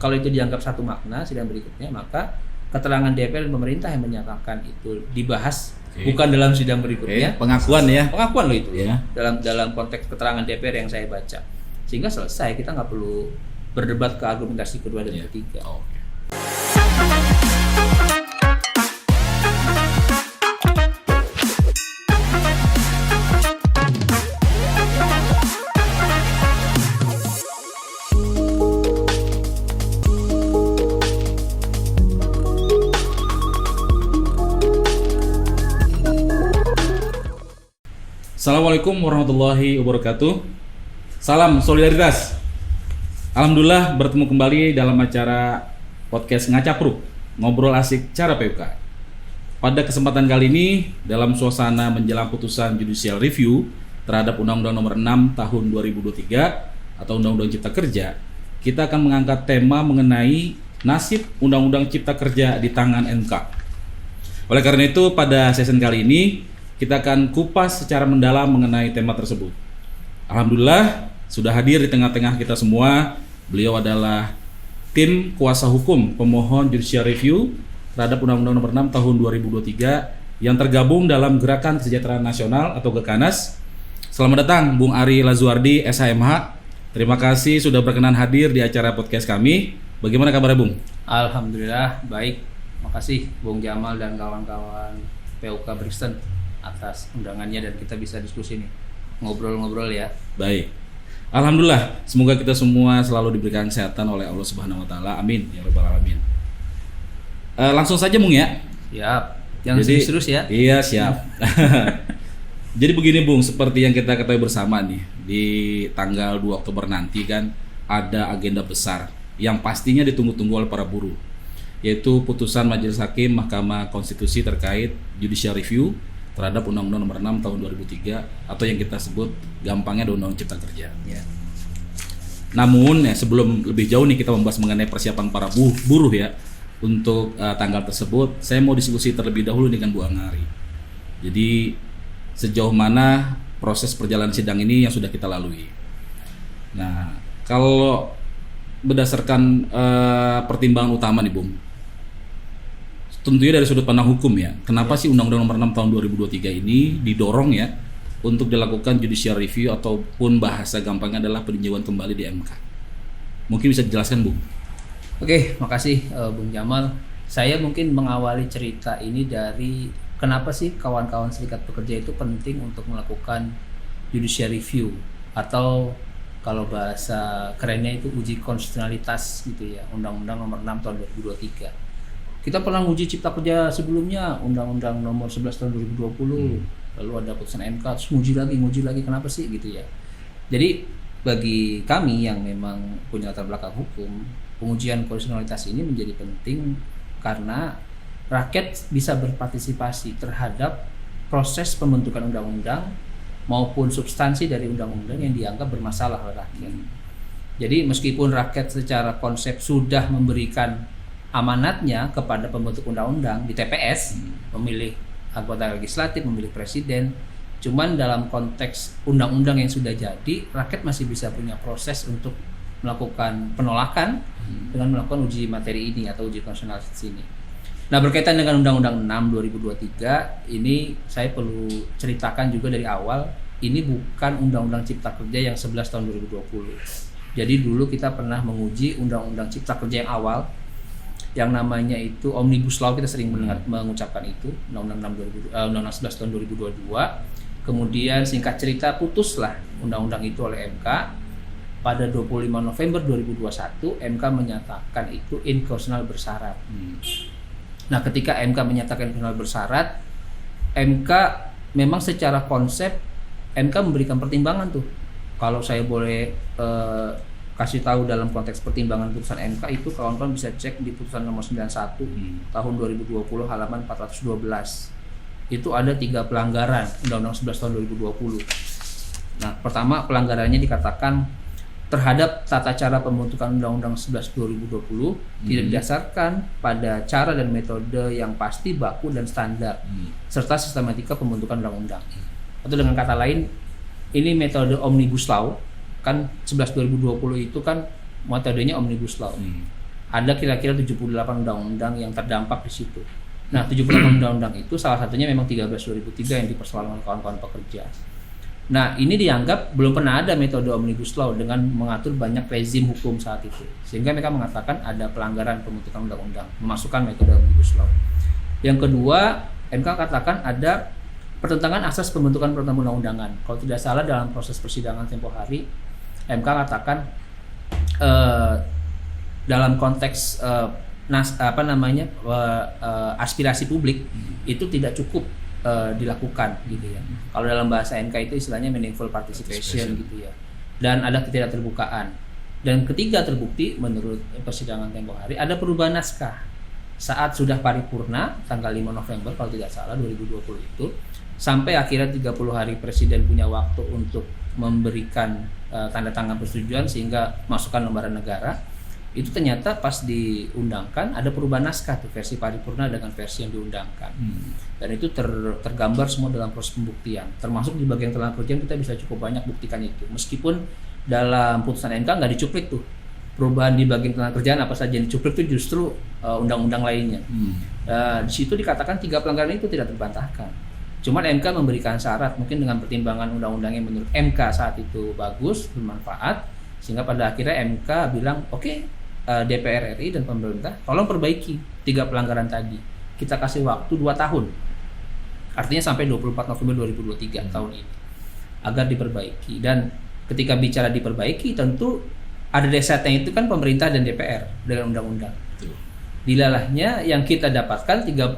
Kalau itu dianggap satu makna sidang berikutnya, maka keterangan DPR dan pemerintah yang menyatakan itu dibahas bukan dalam sidang berikutnya. Pengakuan ya. Pengakuan loh itu. Ya. Dalam konteks keterangan DPR yang saya baca. Sehingga selesai, kita nggak perlu berdebat ke argumentasi kedua dan ketiga. Oke. Assalamualaikum warahmatullahi wabarakatuh. Salam solidaritas. Alhamdulillah bertemu kembali dalam acara podcast Ngacapruk, ngobrol asik cara PUK. Pada kesempatan kali ini, dalam suasana menjelang putusan judicial review terhadap Undang-Undang Nomor 6 Tahun 2023 atau Undang-Undang Cipta Kerja, kita akan mengangkat tema mengenai nasib Undang-Undang Cipta Kerja di tangan MK. Oleh karena itu, pada sesi kali ini kita akan kupas secara mendalam mengenai tema tersebut. Alhamdulillah sudah hadir di tengah-tengah kita semua. Beliau adalah tim kuasa hukum pemohon judicial review terhadap Undang-Undang Nomor 6 Tahun 2023 yang tergabung dalam Gerakan Kesejahteraan Nasional atau GEKANAS. Selamat datang Bung Ari Lazuardi, SHMH. Terima kasih sudah berkenan hadir di acara podcast kami. Bagaimana kabarnya, Bung? Alhamdulillah baik. Makasih Bung Jamal dan kawan-kawan PUK Brixton atas undangannya dan kita bisa diskusi nih, ngobrol-ngobrol ya. Baik. Alhamdulillah, semoga kita semua selalu diberikan kesehatan oleh Allah Subhanahu wa taala. Amin ya rabbal alamin. Langsung saja, Bung ya. Siap. Jangan serius-serius ya. Iya, siap. Jadi begini, Bung, seperti yang kita ketahui bersama nih, di tanggal 2 Oktober nanti kan ada agenda besar yang pastinya ditunggu-tunggu oleh para buruh, yaitu putusan Majelis Hakim Mahkamah Konstitusi terkait judicial review terhadap Undang-Undang Nomor 6 Tahun 2003 atau yang kita sebut gampangnya Undang-Undang Cipta Kerja. Ya. Namun ya, sebelum lebih jauh nih kita membahas mengenai persiapan para buruh ya untuk tanggal tersebut, saya mau diskusi terlebih dahulu dengan Bu Angari. Jadi sejauh mana proses perjalanan sidang ini yang sudah kita lalui. Nah, kalau berdasarkan pertimbangan utama nih, Bung, tentunya dari sudut pandang hukum ya, kenapa sih Undang-Undang Nomor 6 Tahun 2023 ini didorong ya untuk dilakukan judicial review ataupun bahasa gampangnya adalah peninjauan kembali di MK? Mungkin bisa dijelaskan, Bung? Oke, makasih Bung Jamal. Saya mungkin mengawali cerita ini dari kenapa sih kawan-kawan serikat pekerja itu penting untuk melakukan judicial review atau kalau bahasa kerennya itu uji konstitusionalitas gitu ya, Undang-Undang Nomor 6 Tahun 2023. Kita pernah uji cipta kerja sebelumnya, Undang-Undang Nomor 11 Tahun 2020, lalu ada putusan MK, terus nguji lagi, kenapa sih gitu ya. Jadi bagi kami yang memang punya latar belakang hukum, pengujian konstitusionalitas ini menjadi penting karena rakyat bisa berpartisipasi terhadap proses pembentukan undang-undang maupun substansi dari undang-undang yang dianggap bermasalah oleh rakyat. Jadi meskipun rakyat secara konsep sudah memberikan amanatnya kepada pembentuk undang-undang di TPS, memilih anggota legislatif, memilih presiden. Cuman dalam konteks undang-undang yang sudah jadi, rakyat masih bisa punya proses untuk melakukan penolakan dengan melakukan uji materi ini atau uji konstitusionalitas ini. Nah, berkaitan dengan Undang-Undang 6 2023 ini saya perlu ceritakan juga dari awal, ini bukan Undang-Undang Cipta Kerja yang 11 tahun 2020. Jadi dulu kita pernah menguji Undang-Undang Cipta Kerja yang awal, yang namanya itu Omnibus Law, kita sering mengucapkan itu, Undang-Undang 11 tahun 2022. Kemudian singkat cerita putuslah undang-undang itu oleh MK pada 25 November 2021. MK menyatakan itu inkonstitusional bersyarat. Nah, ketika MK menyatakan inkonstitusional bersyarat, MK memang secara konsep MK memberikan pertimbangan tuh. Kalau saya boleh kasih tahu dalam konteks pertimbangan putusan MK itu, kawan-kawan bisa cek di putusan nomor 91 tahun 2020 halaman 412. Itu ada 3 pelanggaran Undang-Undang 11 tahun 2020. Nah, pertama pelanggarannya dikatakan terhadap tata cara pembentukan Undang-Undang 11 2020 tidak didasarkan pada cara dan metode yang pasti, baku dan standar serta sistematika pembentukan undang-undang. Atau dengan kata lain, ini metode Omnibus Law. Kan 11 2020 itu kan metodenya Omnibus Law. ada kira-kira 78 undang-undang yang terdampak di situ. Nah, 78 undang-undang itu salah satunya memang 13/2003 yang dipersoalkan oleh kawan-kawan pekerja. Nah, ini dianggap belum pernah ada metode Omnibus Law dengan mengatur banyak rezim hukum saat itu. Sehingga mereka mengatakan ada pelanggaran pembentukan undang-undang, memasukkan metode Omnibus Law. Yang kedua, MK katakan ada pertentangan asas pembentukan peraturan undang-undangan. Kalau tidak salah dalam proses persidangan tempo hari, MK katakan dalam konteks aspirasi publik itu tidak cukup dilakukan gitu ya. Kalau dalam bahasa MK itu istilahnya meaningful participation gitu ya. Dan ada ketidakterbukaan. Dan ketiga, terbukti menurut persidangan tempo hari ada perubahan naskah saat sudah paripurna tanggal 5 November kalau tidak salah 2020 itu, sampai akhirnya 30 hari Presiden punya waktu untuk memberikan tanda tangan persetujuan sehingga masukkan lembaran negara. Itu ternyata pas diundangkan ada perubahan naskah tuh, versi paripurna dengan versi yang diundangkan. Dan itu tergambar semua dalam proses pembuktian, termasuk di bagian keterangan kerjaan kita bisa cukup banyak buktikan itu, meskipun dalam putusan MK nggak dicuplik tuh perubahan di bagian keterangan kerjaan apa saja yang dicuplik itu justru undang-undang lainnya. Di situ dikatakan 3 pelanggaran itu tidak terbantahkan. Cuman MK memberikan syarat mungkin dengan pertimbangan undang-undang yang menurut MK saat itu bagus, bermanfaat, sehingga pada akhirnya MK bilang oke, DPR RI dan pemerintah tolong perbaiki 3 pelanggaran tadi. Kita kasih waktu 2 tahun. Artinya sampai 24 November 2023 tahun ini agar diperbaiki. Dan ketika bicara diperbaiki tentu ada desatnya itu kan pemerintah dan DPR dengan undang-undang. Dilalahnya yang kita dapatkan 30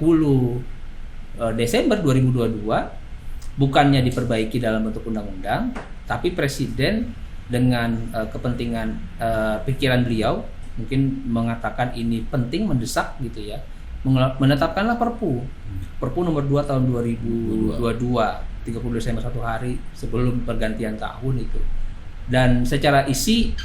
Desember 2022 bukannya diperbaiki dalam bentuk undang-undang, tapi Presiden dengan kepentingan pikiran beliau mungkin mengatakan ini penting, mendesak gitu ya, menetapkanlah Perpu nomor 2 tahun 2022 30 Desember 1 hari sebelum pergantian tahun itu. Dan secara isi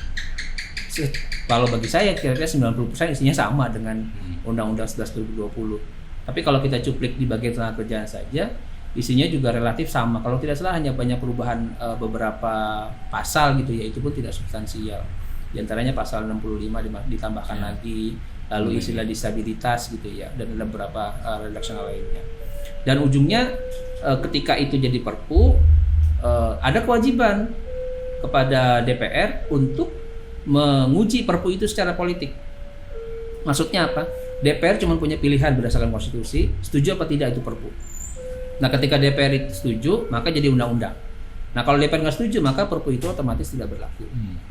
kalau bagi saya kira-kira 90% isinya sama dengan Undang-Undang 11 2020. Tapi kalau kita cuplik di bagian tenaga kerjaan saja, isinya juga relatif sama. Kalau tidak salah hanya banyak perubahan beberapa pasal gitu ya, itu pun tidak substansial. Di antaranya pasal 65 ditambahkan lagi, lalu istilah disabilitas gitu ya, dan ada beberapa redaksional lainnya. Dan ujungnya ketika itu jadi Perpu, ada kewajiban kepada DPR untuk menguji Perpu itu secara politik. Maksudnya apa? DPR cuma punya pilihan berdasarkan konstitusi, setuju apa tidak itu Perpu. Nah, ketika DPR itu setuju, maka jadi undang-undang. Nah, kalau DPR nggak setuju, maka Perpu itu otomatis tidak berlaku.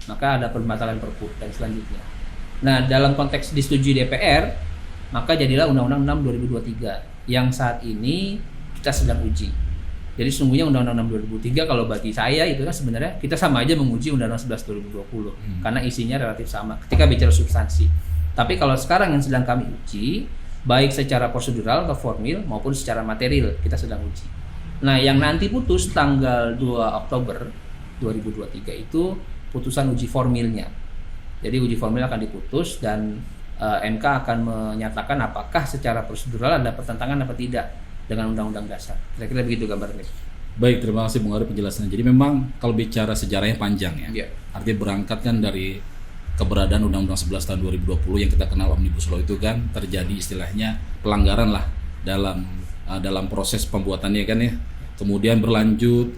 Maka ada pembatalan Perpu dan selanjutnya. Nah, dalam konteks disetujui DPR, maka jadilah Undang-Undang 6 2023 yang saat ini kita sedang uji. Jadi sesungguhnya Undang-Undang 6 2003 kalau bagi saya itu kan sebenarnya kita sama aja menguji Undang-Undang 11 2020 karena isinya relatif sama ketika bicara substansi. Tapi kalau sekarang yang sedang kami uji, baik secara prosedural atau formil maupun secara material kita sedang uji. Nah, yang nanti putus tanggal 2 Oktober 2023 itu putusan uji formilnya. Jadi uji formil akan diputus dan MK akan menyatakan apakah secara prosedural ada pertentangan apa tidak dengan Undang-Undang Dasar. Kira-kira begitu gambarnya. Baik, terima kasih Bung Ari penjelasannya. Jadi memang kalau bicara sejarahnya panjang ya. Artinya berangkat kan dari keberadaan Undang-Undang 11 tahun 2020 yang kita kenal Omnibus Law itu kan terjadi istilahnya pelanggaran lah dalam proses pembuatannya kan ya. Kemudian berlanjut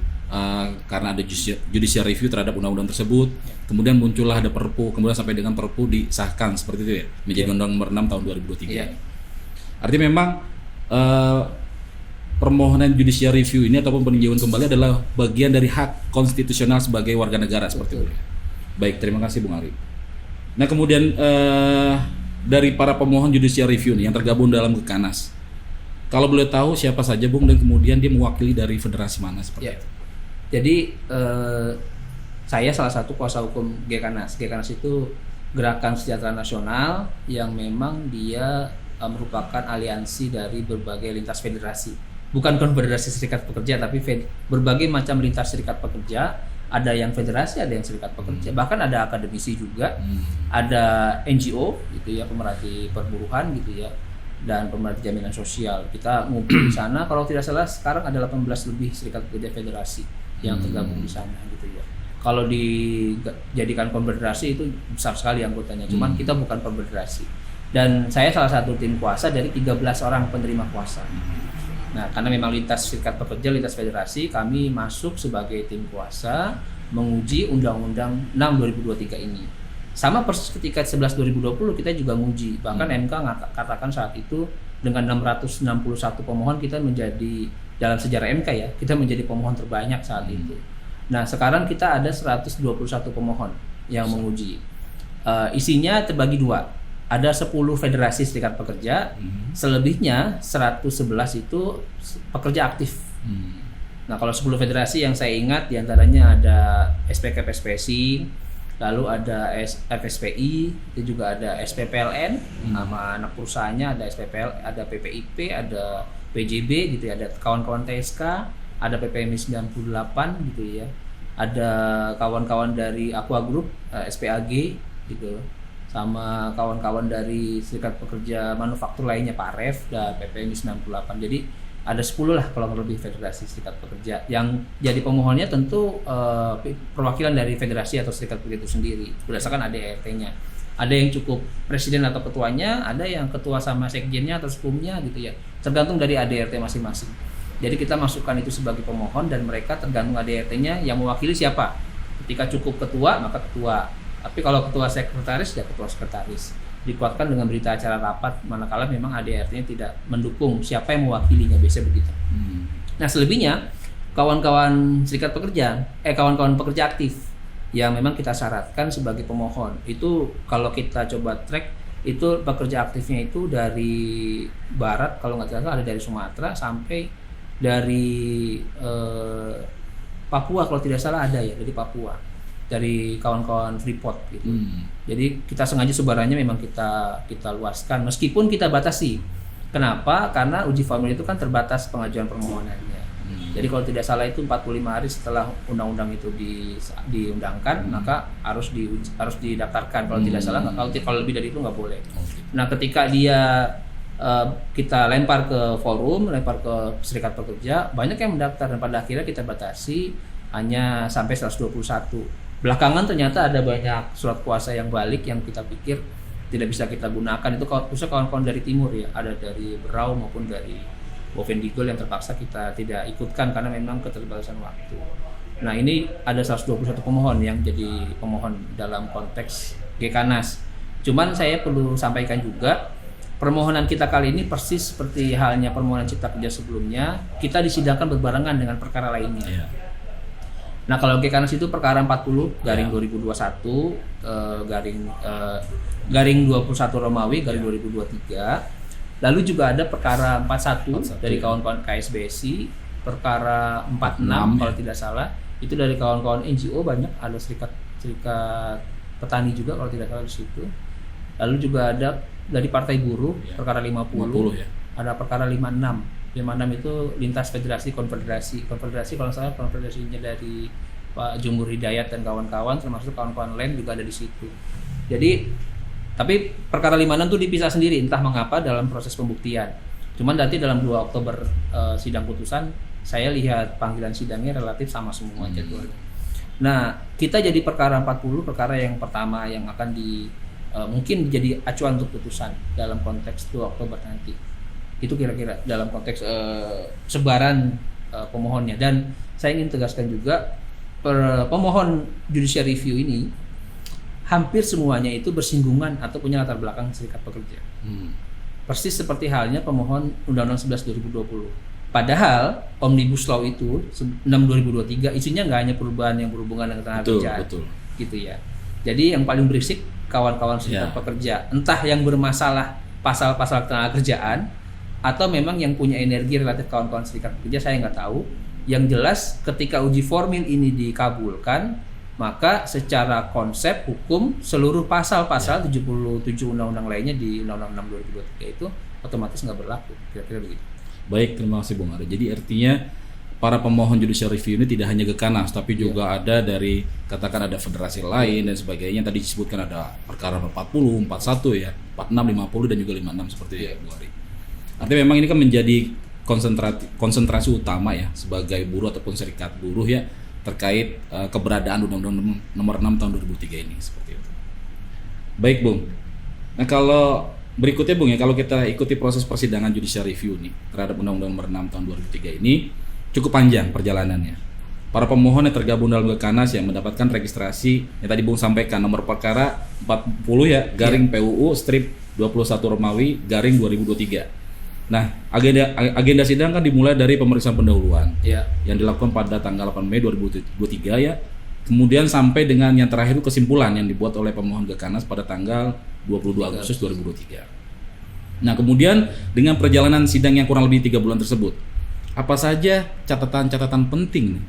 karena ada judicial review terhadap undang-undang tersebut. Kemudian muncullah ada Perpu, kemudian sampai dengan Perpu disahkan seperti itu ya, menjadi Undang-Undang nomor 6 tahun 2023. Artinya memang permohonan judicial review ini ataupun peninjauan kembali adalah bagian dari hak konstitusional sebagai warga negara seperti itu. Baik, terima kasih Bung Ari. Nah, kemudian dari para pemohon judicial review nih yang tergabung dalam Gekanas, kalau boleh tahu siapa saja Bung dan kemudian dia mewakili dari federasi mana seperti itu? Jadi saya salah satu kuasa hukum Gekanas. Gekanas itu Gerakan Sejahtera Nasional yang memang dia merupakan aliansi dari berbagai lintas federasi. Bukan konfederasi serikat pekerja, tapi berbagai macam lintas serikat pekerja. Ada yang federasi, ada yang serikat pekerja, bahkan ada akademisi juga, ada NGO gitu ya, pemerhati perburuhan gitu ya, dan pemerhati jaminan sosial. Kita ngumpul di sana, kalau tidak salah sekarang ada 18 lebih serikat pekerja federasi yang tergabung di sana gitu ya. Kalau dijadikan konfederasi itu besar sekali anggotanya. Cuman kita bukan konfederasi. Dan saya salah satu tim kuasa dari 13 orang penerima kuasa. Nah, karena memang lintas serikat pekerja, lintas federasi, kami masuk sebagai tim kuasa menguji Undang-Undang 6 2023 ini. Sama persis ketika 11 2020 kita juga nguji. Bahkan MK katakan saat itu dengan 661 pemohon kita menjadi, dalam sejarah MK ya, kita menjadi pemohon terbanyak saat itu. Nah, sekarang kita ada 121 pemohon yang menguji. Isinya terbagi dua. Ada 10 federasi serikat pekerja, selebihnya 111 itu pekerja aktif. Nah, kalau 10 federasi yang saya ingat diantaranya ada SPK PSPSI, lalu ada FSPI, itu juga ada SPPLN, sama anak perusahaannya ada SPPL, ada PPIP, ada PJB gitu ya, ada kawan-kawan TSK, ada PPMI 98 gitu ya, ada kawan-kawan dari Aqua Group, SPAG gitu, sama kawan-kawan dari serikat pekerja manufaktur lainnya PAREF dan PPMI 98. Jadi ada 10 lah kalau lebih federasi serikat pekerja. Yang jadi pemohonnya tentu perwakilan dari federasi atau serikat pekerja itu sendiri berdasarkan ADART-nya. Ada yang cukup presiden atau ketuanya, ada yang ketua sama sekjennya atau sekumnya gitu ya. Tergantung dari ADART masing-masing. Jadi kita masukkan itu sebagai pemohon dan mereka tergantung ADART-nya yang mewakili siapa. Ketika cukup ketua maka ketua. Tapi kalau ketua sekretaris ya ketua sekretaris. Dikuatkan dengan berita acara rapat manakala memang ADART-nya tidak mendukung siapa yang mewakilinya, biasa begitu. Nah, selebihnya kawan-kawan serikat pekerja, kawan-kawan pekerja aktif yang memang kita syaratkan sebagai pemohon. Itu kalau kita coba track itu pekerja aktifnya itu dari barat, kalau nggak salah ada dari Sumatera sampai dari Papua, kalau tidak salah ada ya dari Papua. Dari kawan-kawan Freeport gitu. Jadi kita sengaja sebarannya memang kita luaskan meskipun kita batasi. Kenapa? Karena uji formil itu kan terbatas pengajuan permohonannya. Jadi kalau tidak salah itu 45 hari setelah undang-undang itu diundangkan, maka harus didaftarkan. Kalau tidak salah, kalau lebih dari itu nggak boleh. Nah, ketika dia kita lempar ke forum, lempar ke serikat pekerja, banyak yang mendaftar dan pada akhirnya kita batasi hanya sampai 121. Belakangan ternyata ada banyak surat kuasa yang balik yang kita pikir tidak bisa kita gunakan. Itu khususnya kawan-kawan dari timur ya, ada dari Berau maupun dari Bovendigul yang terpaksa kita tidak ikutkan karena memang keterbatasan waktu. Nah, ini ada 121 pemohon yang jadi pemohon dalam konteks Gekanas. Cuman saya perlu sampaikan juga permohonan kita kali ini persis seperti halnya permohonan cipta kerja sebelumnya, kita disidangkan berbarengan dengan perkara lainnya. Nah, kalau Gekanas itu perkara 40 garing 2021 garing 21 Romawi garing 2023. Lalu juga ada perkara 41 dari kawan-kawan KSBSI, perkara 46 kalau tidak salah itu dari kawan-kawan NGO, banyak ada serikat petani juga kalau tidak salah di situ. Lalu juga ada dari Partai Buruh perkara 50 ya. Ada perkara 56 itu lintas federasi konfederasi kalau saya konfederasinya dari Pak Jumur Hidayat dan kawan-kawan, termasuk kawan-kawan lain juga ada di situ. Jadi tapi perkara 56 itu dipisah sendiri entah mengapa dalam proses pembuktian. Cuman nanti dalam 2 Oktober sidang putusan saya lihat panggilan sidangnya relatif sama semua jadwalnya. Nah, kita jadi perkara 40, perkara yang pertama yang akan mungkin jadi acuan untuk putusan dalam konteks 2 Oktober nanti. Itu kira-kira dalam konteks sebaran pemohonnya. Dan saya ingin tegaskan juga pemohon judicial review ini hampir semuanya itu bersinggungan atau punya latar belakang serikat pekerja. Persis seperti halnya pemohon Undang-Undang 11 2020. Padahal Omnibus Law itu 6 2023 isinya nggak hanya perubahan yang berhubungan dengan tenaga kerjaan. Gitu ya. Jadi yang paling berisik kawan-kawan serikat pekerja, entah yang bermasalah pasal-pasal tenaga kerjaan atau memang yang punya energi relatif kawan-kawan serikat pekerja, saya nggak tahu. Yang jelas ketika uji formil ini dikabulkan, maka secara konsep hukum seluruh pasal-pasal 77 undang-undang lainnya di Undang-Undang 6 2023 itu otomatis nggak berlaku, kira-kira begitu. Baik, terima kasih Bung Ari. Jadi artinya para pemohon judicial review ini tidak hanya Gekanas, tapi juga ada dari katakan ada federasi lain dan sebagainya. Tadi disebutkan ada perkara 40, 41 ya, 46, 50 dan juga 56 seperti itu Bung Ari. Artinya memang ini kan menjadi konsentrasi utama ya sebagai buruh ataupun serikat buruh ya terkait keberadaan Undang-Undang Nomor 6 Tahun 2003 ini seperti itu. Baik, Bung. Nah, kalau berikutnya, Bung, ya, kalau kita ikuti proses persidangan judicial review nih terhadap Undang-Undang Nomor 6 Tahun 2003 ini cukup panjang perjalanannya. Para pemohon yang tergabung dalam Gekanas yang mendapatkan registrasi yang tadi Bung sampaikan, nomor perkara 40 ya, garing PUU strip 21 Romawi garing 2023. Nah, agenda sidang kan dimulai dari pemeriksaan pendahuluan yang dilakukan pada tanggal 8 Mei 2023 ya. Kemudian sampai dengan yang terakhir itu kesimpulan yang dibuat oleh pemohon Gekanas pada tanggal 22 Agustus 2023. Nah, kemudian dengan perjalanan sidang yang kurang lebih 3 bulan tersebut, apa saja catatan-catatan penting nih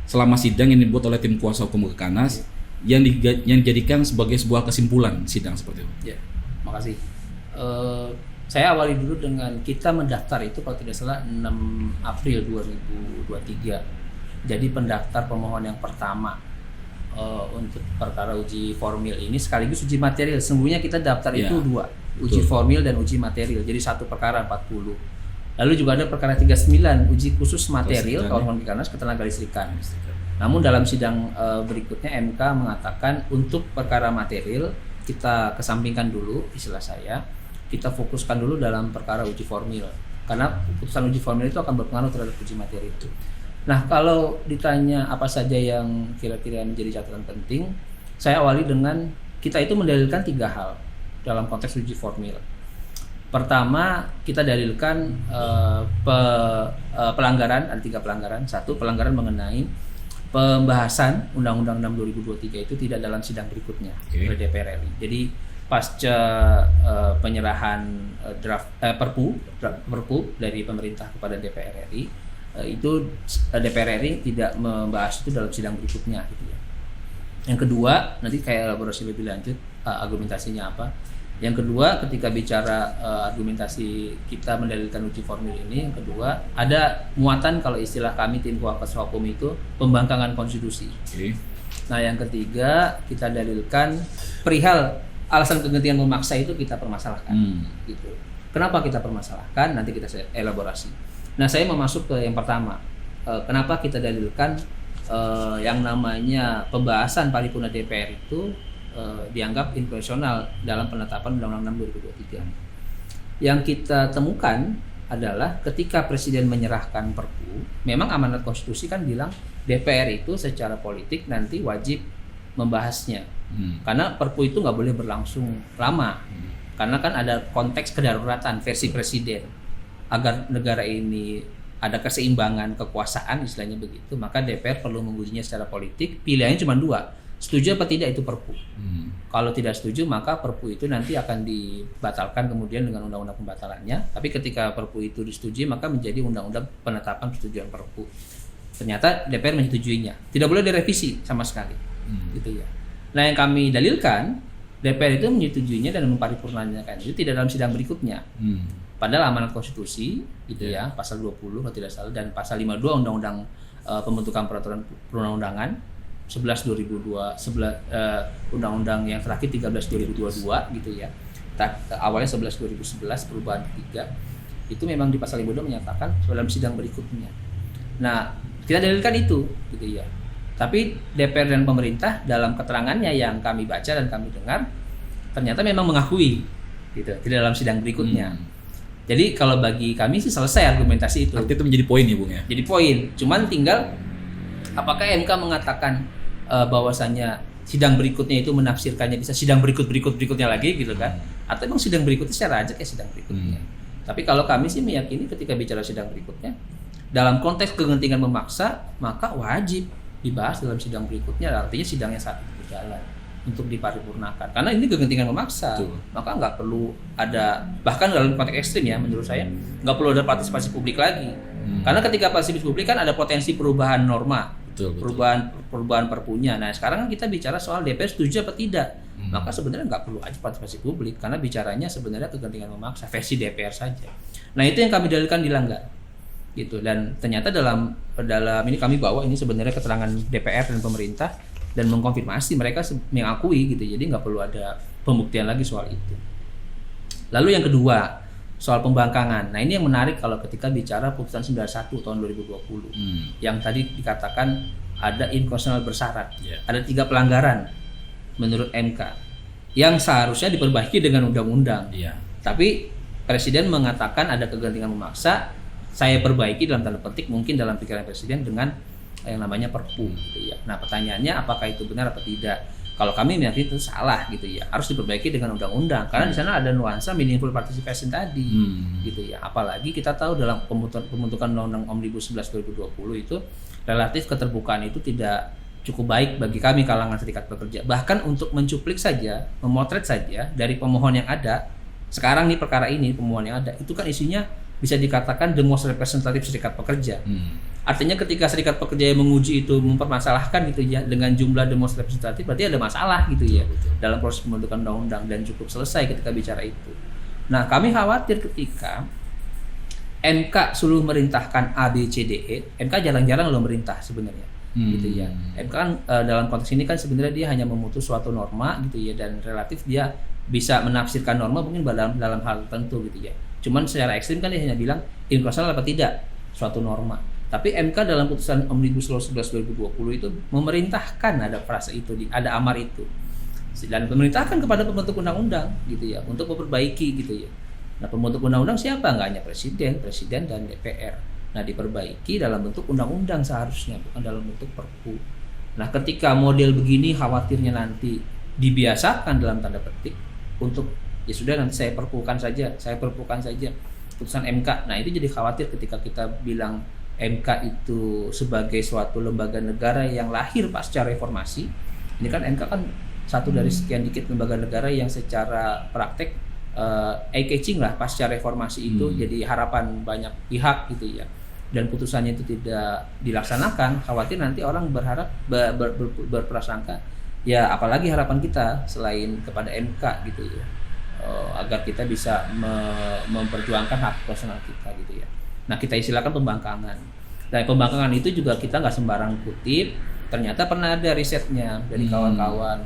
selama sidang yang dibuat oleh tim kuasa hukum Gekanas yang dijadikan sebagai sebuah kesimpulan sidang seperti itu? Ya, makasih. Saya awali dulu dengan kita mendaftar itu kalau tidak salah 6 April 2023. Jadi pendaftar pemohon yang pertama untuk perkara uji formil ini sekaligus uji material. Sesungguhnya kita daftar itu 2, uji formil dan uji material. Jadi satu perkara 40. Lalu juga ada perkara 39, uji khusus material kawan-kawan Gekanas ketenaga listrikan. Namun dalam sidang berikutnya MK mengatakan untuk perkara material kita kesampingkan dulu, istilah saya. Kita fokuskan dulu dalam perkara uji formil, karena putusan uji formil itu akan berpengaruh terhadap uji materi itu. Nah, kalau ditanya apa saja yang kira-kira menjadi catatan penting, saya awali dengan kita itu mendalilkan 3 hal dalam konteks uji formil. Pertama, kita dalilkan pelanggaran, ada 3 pelanggaran. 1, pelanggaran mengenai pembahasan Undang-Undang 6 2023 itu tidak dalam sidang berikutnya oleh DPR RI. Jadi pasca penyerahan draft perpu dari pemerintah kepada DPR RI, itu DPR RI tidak membahas itu dalam sidang berikutnya gitu ya. Yang kedua, nanti kayak elaborasi lebih lanjut argumentasinya apa. Yang kedua, ketika bicara argumentasi kita mendalilkan uji formil ini, yang kedua ada muatan kalau istilah kami tim kuasa hukum itu pembangkangan konstitusi. Nah, yang ketiga kita dalilkan perihal alasan kegentingan memaksa itu kita permasalahkan. Gitu. Kenapa kita permasalahkan? Nanti kita elaborasi. Nah, saya mau masuk ke yang pertama. Kenapa kita dalilkan yang namanya pembahasan paripurna DPR itu dianggap inkonstitusional dalam penetapan Undang-Undang 6 2023. Yang kita temukan adalah ketika Presiden menyerahkan Perpu, memang amanat konstitusi kan bilang DPR itu secara politik nanti wajib membahasnya. Karena Perpu itu nggak boleh berlangsung lama. Karena kan ada konteks kedaruratan versi Presiden. Agar negara ini ada keseimbangan kekuasaan, istilahnya begitu, maka DPR perlu mengujinya secara politik. Pilihannya cuma 2. Setuju apa tidak itu Perpu. Kalau tidak setuju, maka Perpu itu nanti akan dibatalkan kemudian dengan undang-undang pembatalannya. Tapi ketika Perpu itu disetujui, maka menjadi undang-undang penetapan persetujuan Perpu. Ternyata DPR menyetujuinya. Tidak boleh direvisi sama sekali. Gitu ya. Nah, yang kami dalilkan, DPR itu menyetujuinya dan memparipurnakan itu tidak dalam sidang berikutnya. Padahal amanat konstitusi gitu ya, pasal 20 kalau tidak salah dan pasal 52 Undang-Undang Pembentukan Peraturan Perundang-undangan 11 2002 Undang-Undang yang terakhir 13 2022 gitu ya. Awalnya 11 2011 perubahan ketiga. Itu memang di pasal 52 menyatakan dalam sidang berikutnya. Nah, kita dalilkan itu gitu ya. Tapi DPR dan pemerintah dalam keterangannya yang kami baca dan kami dengar ternyata memang mengakui gitu, tidak dalam sidang berikutnya. Jadi kalau bagi kami sih selesai argumentasi itu. Artinya itu menjadi poin ya, Bung ya. Jadi poin. Cuman tinggal apakah MK mengatakan bahwasannya sidang berikutnya itu menafsirkannya bisa sidang berikutnya lagi gitu kan? Atau memang sidang berikutnya secara ajak ya sidang berikutnya. Tapi kalau kami sih meyakini ketika bicara sidang berikutnya dalam konteks kegentingan memaksa maka wajib dibahas dalam sidang berikutnya, artinya sidangnya saat itu berjalan untuk diparipurnakan. Karena ini kegentingan memaksa, maka nggak perlu ada, bahkan dalam konteks ekstrim ya menurut saya, nggak perlu ada partisipasi publik lagi. Karena ketika partisipasi publik kan ada potensi perubahan norma, perubahan perpunya. Nah sekarang kan kita bicara soal DPR setuju apa tidak, maka sebenarnya nggak perlu aja partisipasi publik, karena bicaranya sebenarnya kegentingan memaksa versi DPR saja. Nah itu yang kami dalilkan dilanggar. Gitu. Dan ternyata dalam ini kami bawa ini sebenarnya keterangan DPR dan pemerintah dan mengkonfirmasi mereka mengakui gitu, jadi nggak perlu ada pembuktian lagi soal itu. Lalu yang kedua soal pembangkangan. Nah ini yang menarik kalau ketika bicara putusan 91 tahun 2020 yang tadi dikatakan ada inkonstitusional bersyarat. Ya. Ada 3 pelanggaran menurut MK yang seharusnya diperbaiki dengan undang-undang. Iya. Tapi Presiden mengatakan ada kegentingan memaksa, saya perbaiki dalam tanda petik mungkin dalam pikiran Presiden dengan yang namanya Perpu gitu ya. Nah, pertanyaannya apakah itu benar atau tidak? Kalau kami meyakini itu salah gitu ya, harus diperbaiki dengan undang-undang karena di sana ada nuansa meaningful participation tadi gitu ya. Apalagi kita tahu dalam pembentukan Undang-Undang Omnibus 11 2020 itu relatif keterbukaan itu tidak cukup baik bagi kami kalangan serikat pekerja. Bahkan untuk mencuplik saja, memotret saja dari pemohon yang ada sekarang nih perkara ini pemohon yang ada itu kan isinya bisa dikatakan the most representative serikat pekerja. Artinya ketika serikat pekerja yang menguji itu mempermasalahkan gitu ya dengan jumlah the most representative berarti ada masalah gitu ya dalam proses pembentukan undang-undang dan cukup selesai ketika bicara itu. Nah, kami khawatir ketika MK selalu merintahkan A, B, C, D, E, MK jarang-jarang lo merintah sebenarnya. Gitu ya. MK kan dalam konteks ini kan sebenarnya dia hanya memutus suatu norma gitu ya dan relatif dia bisa menafsirkan norma mungkin dalam hal tertentu gitu ya. Cuman secara ekstrim kan dia hanya bilang inkonstitusional apa tidak suatu norma. Tapi MK dalam putusan Omnibus Law 11 2020 itu memerintahkan ada frase itu, ada amar itu. Dan memerintahkan kepada pembentuk undang-undang gitu ya untuk memperbaiki gitu ya. Nah, pembentuk undang-undang siapa? Nggak hanya presiden dan DPR. Nah, diperbaiki dalam bentuk undang-undang seharusnya, bukan dalam bentuk Perpu. Nah, ketika model begini khawatirnya nanti dibiasakan dalam tanda petik untuk ya sudah nanti saya perpukan saja putusan MK. Nah, itu jadi khawatir ketika kita bilang MK itu sebagai suatu lembaga negara yang lahir pasca reformasi. Ini kan MK kan satu dari sekian dikit lembaga negara yang secara praktek eye-catching lah pasca reformasi itu jadi harapan banyak pihak gitu ya. Dan putusannya itu tidak dilaksanakan, khawatir nanti orang berharap berprasangka ya apalagi harapan kita selain kepada MK gitu ya. Agar kita bisa memperjuangkan hak konstitusional kita gitu ya. Nah, kita istilahkan pembangkangan. Dan pembangkangan itu juga kita nggak sembarang kutip. Ternyata pernah ada risetnya dari kawan-kawan.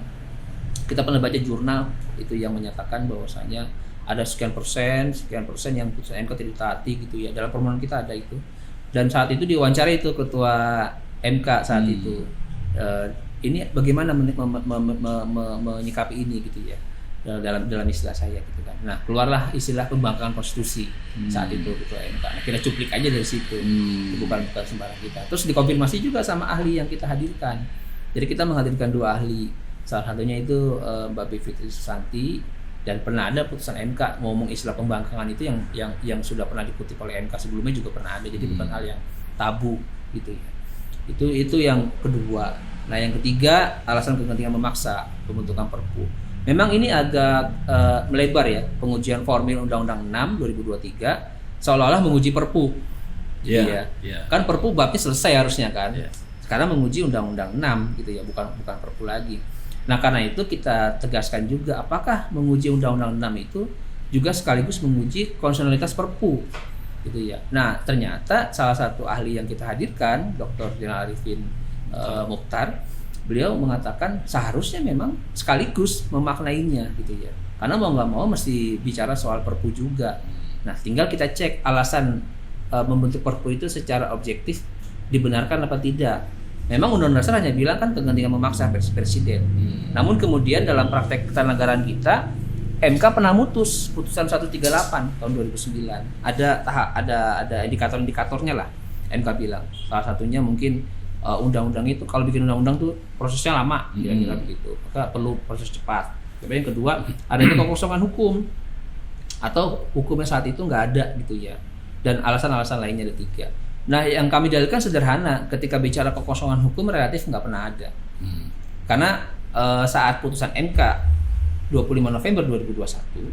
Kita pernah baca jurnal itu yang menyatakan bahwasanya ada sekian persen yang putusan MK tidak ditaati gitu ya. Dalam permohonan kita ada itu. Dan saat itu diwawancara itu ketua MK saat itu. Ini bagaimana menyikapi ini gitu ya. Dalam istilah saya gitu kan. Nah, keluarlah istilah pembangkangan konstitusi saat itu ketua MK. Nah, kita cuplik aja dari situ. Bukan sembarang kita. Terus dikonfirmasi juga sama ahli yang kita hadirkan. Jadi kita menghadirkan 2 ahli. Salah satunya itu Mbak Bivitri Susanti dan pernah ada putusan MK ngomong istilah pembangkangan itu yang sudah pernah dikutip oleh MK sebelumnya juga pernah ada. Jadi bukan hal yang tabu gitu ya. Itu yang kedua. Nah, yang ketiga alasan kegentingan memaksa pembentukan Perpu. Memang ini agak melebar ya pengujian formil Undang-Undang 6 2023 seolah-olah menguji Perpu. Yeah. Kan Perpu babnya selesai harusnya kan. Yeah. Sekarang menguji Undang-Undang 6 gitu ya, bukan Perpu lagi. Nah, karena itu kita tegaskan juga apakah menguji Undang-Undang 6 itu juga sekaligus menguji konstitusionalitas Perpu gitu ya. Nah, ternyata salah satu ahli yang kita hadirkan Dr. Jenderal Arifin Mukhtar, beliau mengatakan seharusnya memang sekaligus memaknainya gitu ya. Karena mau nggak mau mesti bicara soal Perpu juga. Nah, tinggal kita cek alasan membentuk Perpu itu secara objektif dibenarkan apa tidak. Memang Undang-Undang Dasar hanya bilang kan kegentingan memaksa presiden. Namun kemudian dalam praktek ketatanegaraan kita MK pernah mutus putusan 138 tahun 2009. Ada indikator-indikatornya lah MK bilang. Salah satunya mungkin undang-undang itu kalau bikin undang-undang tuh prosesnya lama kira-kira begitu, maka perlu proses cepat. Kemudian yang kedua adanya kekosongan hukum atau hukumnya saat itu nggak ada gitu ya, dan alasan-alasan lainnya ada 3. Nah, yang kami dalilkan sederhana, ketika bicara kekosongan hukum relatif nggak pernah ada karena saat putusan MK 25 November 2021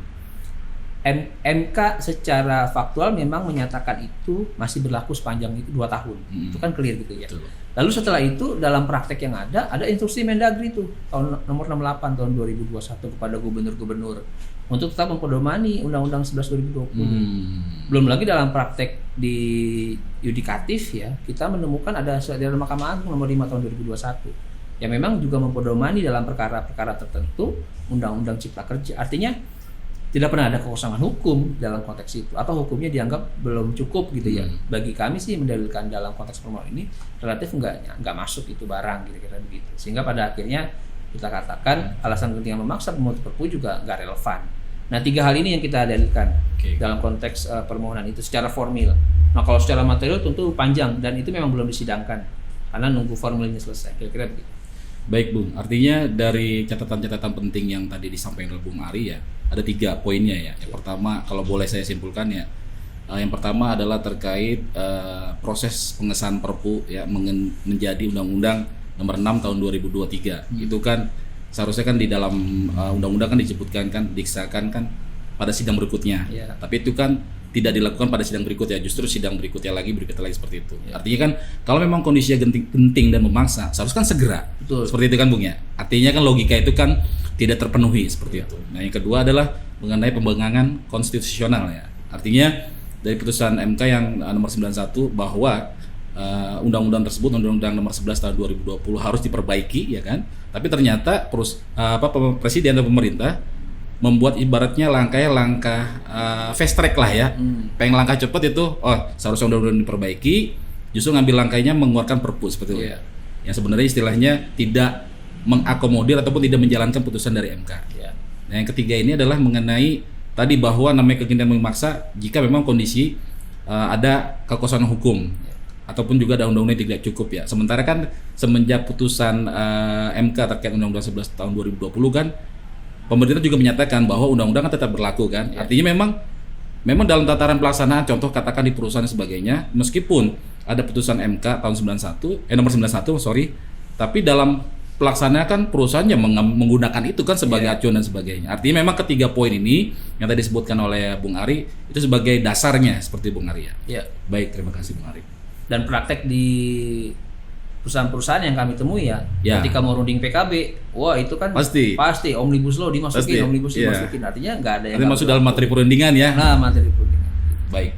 MK secara faktual memang menyatakan itu masih berlaku sepanjang itu 2 tahun. Itu kan clear gitu ya. Betul. Lalu setelah itu dalam praktek yang ada instruksi Mendagri itu tahun nomor 68 tahun 2021 kepada gubernur-gubernur untuk tetap mempedomani Undang-Undang 11 2020. Belum lagi dalam praktek di yudikatif ya, kita menemukan ada dalam Mahkamah Agung nomor 5 tahun 2021 yang memang juga mempedomani dalam perkara-perkara tertentu Undang-Undang Cipta Kerja. Artinya tidak pernah ada kekosongan hukum dalam konteks itu, atau hukumnya dianggap belum cukup gitu ya. Bagi kami sih mendalilkan dalam konteks permohonan ini relatif nggak masuk itu barang kira-kira begitu, sehingga pada akhirnya kita katakan alasan kepentingan memaksa pembuat perpu juga nggak relevan. Nah 3 hal ini yang kita dalilkan dalam konteks permohonan itu secara formil. Nah kalau secara material tentu panjang dan itu memang belum disidangkan karena nunggu formilnya selesai, kira-kira begitu. Baik Bung, artinya dari catatan-catatan penting yang tadi disampaikan oleh Bung Ari ya, ada 3 poinnya ya. Yang pertama, kalau boleh saya simpulkan ya, yang pertama adalah terkait proses pengesahan Perpu ya menjadi Undang-Undang Nomor 6 Tahun 2023. Itu kan seharusnya kan di dalam undang-undang kan disebutkan kan disahkan kan pada sidang berikutnya. Tapi itu kan tidak dilakukan pada sidang berikutnya, justru sidang berikutnya lagi seperti itu. Artinya kan kalau memang kondisinya genting dan memaksa, seharusnya kan segera. Betul. Seperti itu kan Bung ya. Artinya kan logika itu kan tidak terpenuhi seperti itu. Nah, yang kedua adalah mengenai pembengangan konstitusional ya. Artinya dari putusan MK yang nomor 91 bahwa undang-undang tersebut, Undang-Undang Nomor 11 Tahun 2020 harus diperbaiki ya kan. Tapi ternyata presiden atau pemerintah membuat ibaratnya langkah fast track lah ya. Pengen langkah cepat itu, seharusnya undang-undang diperbaiki, justru ngambil langkahnya mengeluarkan Perpu seperti itu. Yang sebenarnya istilahnya tidak mengakomodir ataupun tidak menjalankan putusan dari MK. Nah yang ketiga ini adalah mengenai tadi bahwa namanya kegentingan memaksa jika memang kondisi ada kekosongan hukum ataupun juga ada undang-undang yang tidak cukup ya. Sementara kan semenjak putusan MK terkait Undang-Undang 11 tahun 2020 kan pemerintah juga menyatakan bahwa undang-undang kan tetap berlaku kan. Artinya memang dalam tataran pelaksanaan, contoh katakan di perusahaan dan sebagainya, meskipun ada putusan MK tahun nomor 91 tapi dalam pelaksanaan kan perusahaannya menggunakan itu kan sebagai acuan dan sebagainya. Artinya memang ketiga poin ini yang tadi disebutkan oleh Bung Ari itu sebagai dasarnya seperti Bung Ari ya. Baik, terima kasih Bung Ari. Dan praktek di perusahaan-perusahaan yang kami temui ketika mau runding PKB, wah itu kan pasti omnibus law dimasukin, artinya nggak ada yang masuk dalam materi perundingan ya. Nah, materi perundingan. Baik,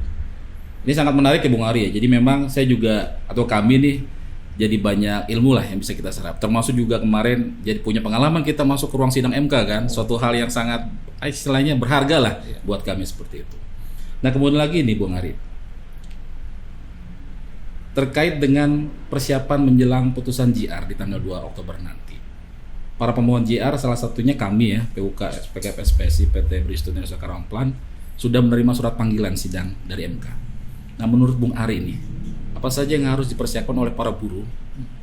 ini sangat menarik ya Bung Ari ya. Jadi memang saya juga atau kami nih jadi banyak ilmu lah yang bisa kita serap. Termasuk juga kemarin jadi punya pengalaman kita masuk ke ruang sidang MK kan, suatu hal yang sangat istilahnya berharga lah buat kami seperti itu. Nah kemudian lagi nih Bung Ari, terkait dengan persiapan menjelang putusan JR di tanggal 2 Oktober nanti. Para pemohon JR salah satunya kami ya, PUK, SPKP, SPSI, PT Bristol Indonesia Karangplan sudah menerima surat panggilan sidang dari MK. Nah menurut Bung Ari ini, apa saja yang harus dipersiapkan oleh para buruh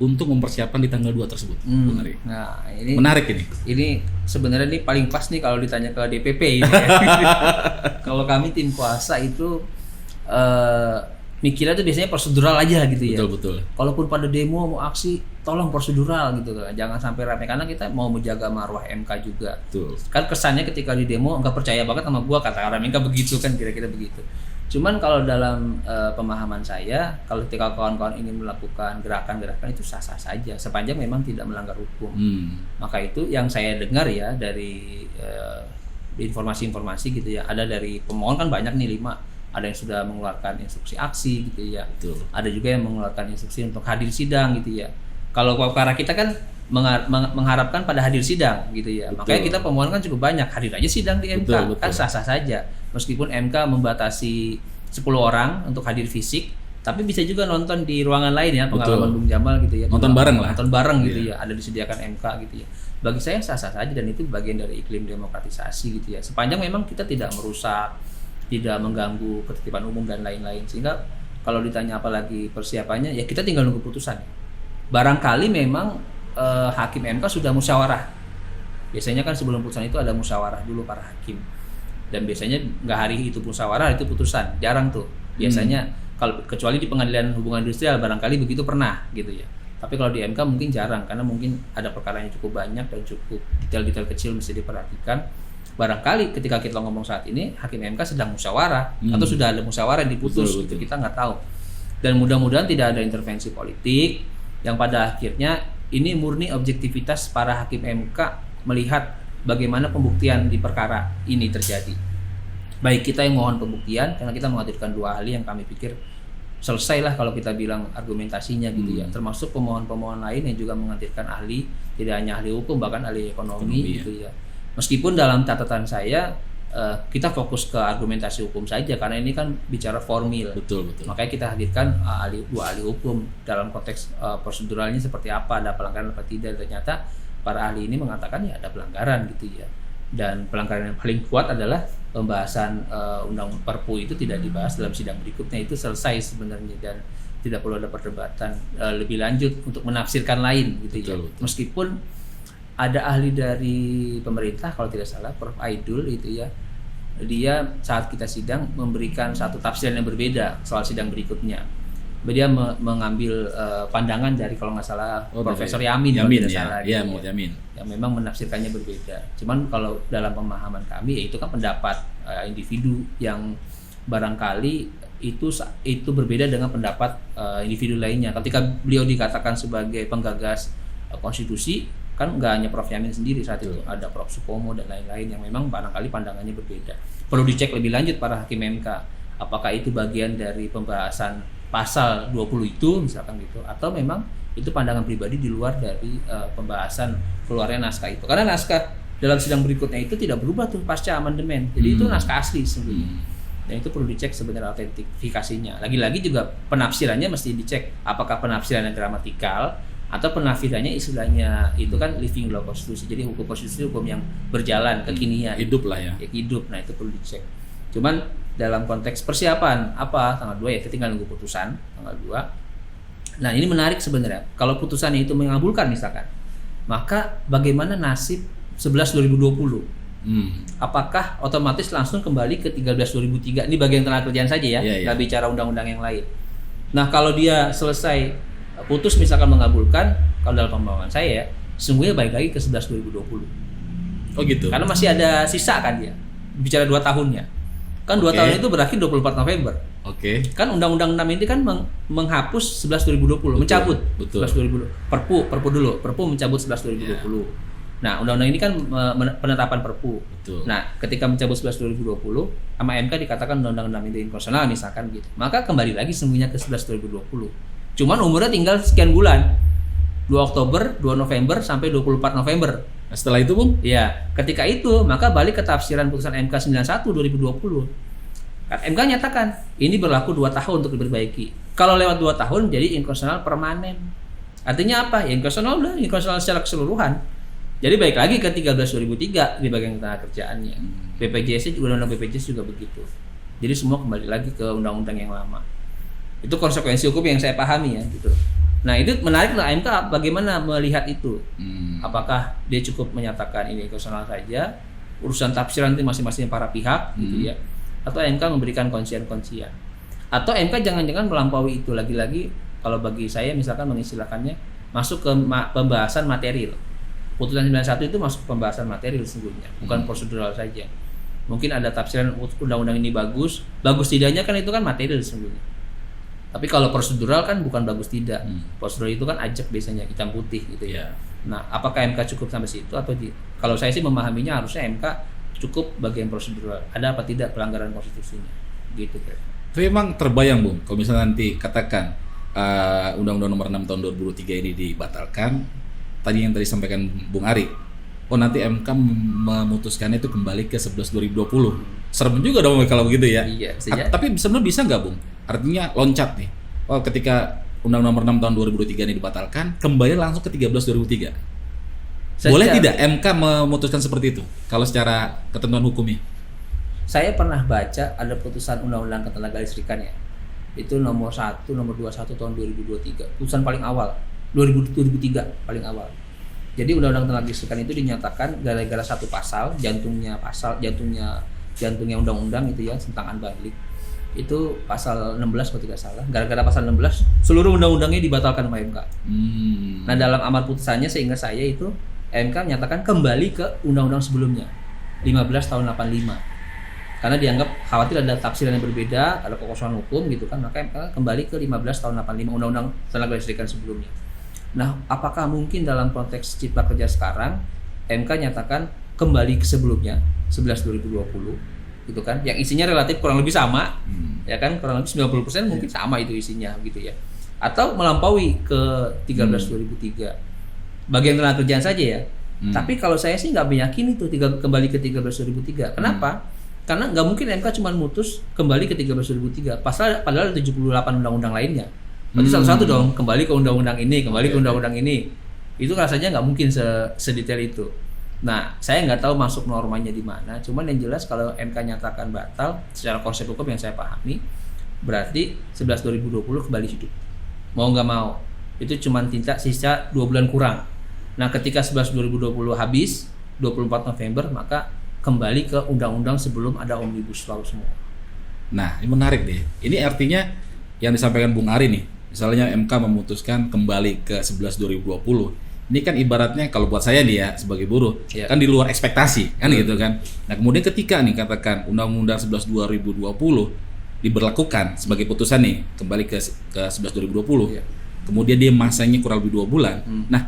untuk mempersiapkan di tanggal 2 tersebut, Bung Ari? Nah ini menarik ini. Ini sebenarnya ini paling pas nih kalau ditanya ke DPP ini ya. Kalau kami tim kuasa itu mikirnya tuh biasanya prosedural aja gitu ya. Betul. Kalaupun pada demo mau aksi, tolong prosedural gitu, jangan sampai ramai karena kita mau menjaga marwah MK juga. Betul. Kan kesannya ketika di demo nggak percaya banget sama gua kata orang MK begitu kan, kira-kira begitu. Cuman kalau dalam pemahaman saya, kalau ketika kawan-kawan ingin melakukan gerakan-gerakan itu sah-sah saja sepanjang memang tidak melanggar hukum. Maka itu yang saya dengar ya dari informasi-informasi gitu ya, ada dari pemohon kan banyak nih 5. Ada yang sudah mengeluarkan instruksi aksi gitu ya. Betul. Ada juga yang mengeluarkan instruksi untuk hadir sidang gitu ya. Kalau perkara kita kan mengharapkan pada hadir sidang gitu ya. Betul. Makanya kita pemohon kan cukup banyak, hadir aja sidang di MK. Betul. Kan sah-sah saja. Meskipun MK membatasi 10 orang untuk hadir fisik, tapi bisa juga nonton di ruangan lain ya, pengalaman Bung Jamal gitu ya. Nonton bareng gitu ya. Ada disediakan MK gitu ya. Bagi saya sah-sah saja dan itu bagian dari iklim demokratisasi gitu ya. Sepanjang memang kita tidak merusak, tidak mengganggu ketertiban umum dan lain-lain. Sehingga kalau ditanya apalagi persiapannya, ya kita tinggal nunggu putusan. Barangkali memang hakim MK sudah musyawarah. Biasanya kan sebelum putusan itu ada musyawarah dulu para hakim. Dan biasanya nggak hari itu musyawarah, itu putusan. Jarang tuh. Biasanya kalau kecuali di pengadilan hubungan industrial barangkali begitu pernah gitu ya. Tapi kalau di MK mungkin jarang karena mungkin ada perkara yang cukup banyak dan cukup detail-detail kecil mesti diperhatikan. Barangkali ketika kita ngomong saat ini hakim MK sedang musyawarah atau sudah ada musyawarah yang diputus, betul. Kita nggak tahu. Dan mudah-mudahan tidak ada intervensi politik yang pada akhirnya ini murni objektivitas para hakim MK melihat bagaimana pembuktian di perkara ini terjadi. Baik kita yang mohon pembuktian karena kita menghadirkan 2 ahli yang kami pikir selesailah kalau kita bilang argumentasinya gitu ya. Termasuk pemohon-pemohon lain yang juga menghadirkan ahli, tidak hanya ahli hukum bahkan ahli ekonomi gitu ya. Meskipun dalam catatan saya kita fokus ke argumentasi hukum saja karena ini kan bicara formil. Betul. Makanya kita hadirkan dua ahli hukum dalam konteks proseduralnya seperti apa, ada pelanggaran apa tidak. Ternyata para ahli ini mengatakan ya ada pelanggaran gitu ya. Dan pelanggaran yang paling kuat adalah pembahasan undang Perpu itu tidak dibahas dalam sidang berikutnya, itu selesai sebenarnya dan tidak perlu ada perdebatan lebih lanjut untuk menafsirkan lain gitu ya. Betul. Meskipun ada ahli dari pemerintah kalau tidak salah Prof. Aidul itu ya, dia saat kita sidang memberikan satu tafsiran yang berbeda soal sidang berikutnya. Dia mengambil pandangan dari kalau nggak salah Profesor Yamin kalau tidak salah, Yamin yang memang menafsirkannya berbeda. Cuman kalau dalam pemahaman kami ya itu kan pendapat individu yang barangkali itu berbeda dengan pendapat individu lainnya. Ketika beliau dikatakan sebagai penggagas konstitusi, kan nggak hanya Prof. Yamin sendiri saat itu, ada Prof. Supomo dan lain-lain yang memang barangkali pandangannya berbeda. Perlu dicek lebih lanjut para hakim MK, apakah itu bagian dari pembahasan pasal 20 itu misalkan gitu, atau memang itu pandangan pribadi di luar dari pembahasan keluarnya naskah itu. Karena naskah dalam sidang berikutnya itu tidak berubah tuh pasca amandemen, jadi itu naskah asli sebenarnya. Dan itu perlu dicek sebenarnya autentifikasinya. Lagi-lagi juga penafsirannya mesti dicek, apakah penafsirannya gramatikal atau penafsirannya istilahnya itu kan living law konstitusi, jadi hukum konstitusi hukum yang berjalan kekinian, hidup lah ya. Hidup. Nah itu perlu dicek. Cuman dalam konteks persiapan apa tanggal 2 ya kita tinggal nunggu putusan tanggal 2. Nah ini menarik sebenarnya, kalau putusannya itu mengabulkan misalkan, maka bagaimana nasib 11/2020? Apakah otomatis langsung kembali ke 13/2003? Ini bagian tenaga kerjaan saja ya, nggak bicara undang-undang yang lain. Nah kalau dia selesai putus misalkan mengabulkan, kalau dalam pemahaman saya sesungguhnya balik lagi ke 11/2020. Oh gitu. Karena masih ada sisa kan dia. Bicara 2 tahunnya. Kan 2 tahun itu berakhir 24 November. Kan Undang-Undang 6 ini kan menghapus 11/2020, mencabut 11/2020. Perpu dulu. Perpu mencabut 11/2020. Nah, undang-undang ini kan penetapan Perpu. Nah, ketika mencabut 11/2020 sama MK dikatakan undang-undang itu inkonstitusional misalkan gitu. Maka kembali lagi sesungguhnya ke 11/2020. Cuman umurnya tinggal sekian bulan, 2 Oktober, 2 November, sampai 24 November. Setelah itu Bung? Ya, ketika itu maka balik ke tafsiran putusan MK 91/2020. Kan MK nyatakan ini berlaku 2 tahun untuk diperbaiki. Kalau lewat 2 tahun jadi inkonstitusional permanen. Artinya apa? Ya inkonstitusional secara keseluruhan. Jadi balik lagi ke 13/2003 di bagian tenaga kerjaannya. BPJS juga, undang-undang BPJS juga begitu. Jadi semua kembali lagi ke undang-undang yang lama. Itu konsekuensi hukum yang saya pahami ya gitu. Nah itu menarik lah MK bagaimana melihat itu. Apakah dia cukup menyatakan ini konstitusional saja, urusan tafsiran itu masing-masing para pihak gitu ya, atau MK memberikan kuncian-kuncian, atau MK jangan-jangan melampaui itu. Lagi-lagi kalau bagi saya misalkan mengistilahkannya masuk ke pembahasan material. Putusan 91 itu masuk pembahasan material sesungguhnya, bukan prosedural saja. Mungkin ada tafsiran undang-undang ini bagus tidaknya kan itu kan material sesungguhnya. Tapi kalau prosedural kan bukan bagus tidak. Prosedural itu kan ajak biasanya hitam putih gitu ya. Nah, apakah MK cukup sampai situ atau kalau saya sih memahaminya harusnya MK cukup bagian prosedural. Ada apa tidak pelanggaran konstitusinya? Gitu kan. Tapi emang terbayang Bung, kalau misalnya nanti katakan Undang-Undang Nomor 6 Tahun 2003 ini dibatalkan, tadi yang sampaikan Bung Ari, nanti MK memutuskannya itu kembali ke 11/2020. Serem juga dong kalau begitu ya. Iya, tapi sebenarnya bisa nggak Bung? Artinya loncat nih. Ketika Undang-Undang Nomor 6 Tahun 2003 ini dibatalkan, kembali langsung ke 13/2003. Boleh tidak MK memutuskan seperti itu? Kalau secara ketentuan hukumnya? Saya pernah baca ada putusan Undang-Undang Ketenagalistrikan ya. Itu nomor 1, nomor 21 tahun 2023. Putusan paling awal 2003 paling awal. Jadi Undang-Undang Ketenagalistrikan itu dinyatakan gara-gara satu pasal, jantungnya undang-undang itu ya tentang unbundling. Itu pasal 16 kalau tidak salah. Gara-gara pasal 16 seluruh undang-undangnya dibatalkan sama MK. Nah, dalam amar putusannya seingat saya itu MK menyatakan kembali ke undang-undang sebelumnya 15 tahun 85. Karena dianggap khawatir ada tafsiran yang berbeda, ada kekosongan hukum gitu kan, maka MK kembali ke 15 tahun 85 Undang-Undang Ketenagalistrikan sebelumnya. Nah, apakah mungkin dalam konteks Cipta Kerja sekarang MK nyatakan kembali ke sebelumnya 11/2020 gitu kan, yang isinya relatif kurang lebih sama, ya kan, kurang lebih 90% mungkin sama itu isinya gitu ya, atau melampaui ke 13/2003 bagian tenaga kerjaan saja ya. Tapi kalau saya sih nggak meyakini itu kembali ke 13/2003. Kenapa? Karena nggak mungkin MK cuma mutus kembali ke 13/2003. Padahal ada 78 undang-undang lainnya. Berarti satu-satu dong, kembali ke undang-undang ini, kembali ke undang-undang ini. Itu rasanya nggak mungkin sedetail itu. Nah, saya nggak tahu masuk normanya di mana. Cuman yang jelas kalau MK nyatakan batal, secara konsep hukum yang saya pahami, berarti 11/2020 kembali hidup. Mau nggak mau, itu cuma sisa 2 bulan kurang. Nah, ketika 11/2020 habis, 24 November, maka kembali ke undang-undang sebelum ada Omnibus Law semua. Nah, ini menarik deh. Ini artinya yang disampaikan Bung Ari nih, misalnya MK memutuskan kembali ke 11/2020. Ini kan ibaratnya kalau buat saya nih ya sebagai buruh, kan di luar ekspektasi kan gitu kan. Nah, kemudian ketika nih katakan Undang-Undang 11/2020 diberlakukan sebagai putusan nih kembali ke 11/2020. Kemudian dia masanya kurang lebih 2 bulan. Nah,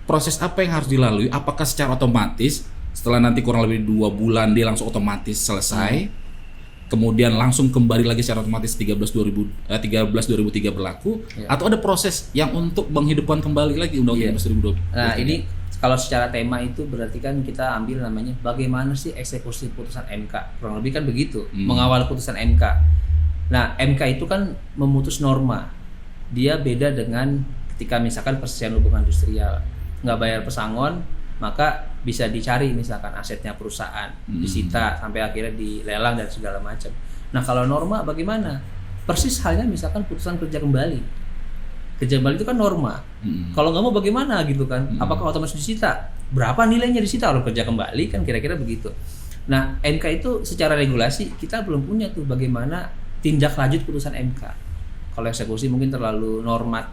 proses apa yang harus dilalui? Apakah secara otomatis setelah nanti kurang lebih 2 bulan dia langsung otomatis selesai? Kemudian langsung kembali lagi secara otomatis 13/2003 berlaku, atau ada proses yang untuk menghidupkan kembali lagi Undang-Undang 13/2020? Nah, ini kalau secara tema itu berarti kan kita ambil namanya bagaimana sih eksekusi putusan MK, kurang lebih kan begitu, mengawal putusan MK. Nah, MK itu kan memutus norma, dia beda dengan ketika misalkan perselisihan hubungan industrial, nggak bayar pesangon, maka bisa dicari misalkan asetnya perusahaan, disita sampai akhirnya dilelang dan segala macam. Nah, kalau norma bagaimana? Persis halnya misalkan putusan kerja kembali. Kerja kembali itu kan norma. Kalau nggak mau bagaimana gitu kan? Apakah otomatis disita? Berapa nilainya disita kalau kerja kembali kan kira-kira begitu. Nah, MK itu secara regulasi kita belum punya tuh bagaimana tindak lanjut putusan MK. Kalau eksekusi mungkin terlalu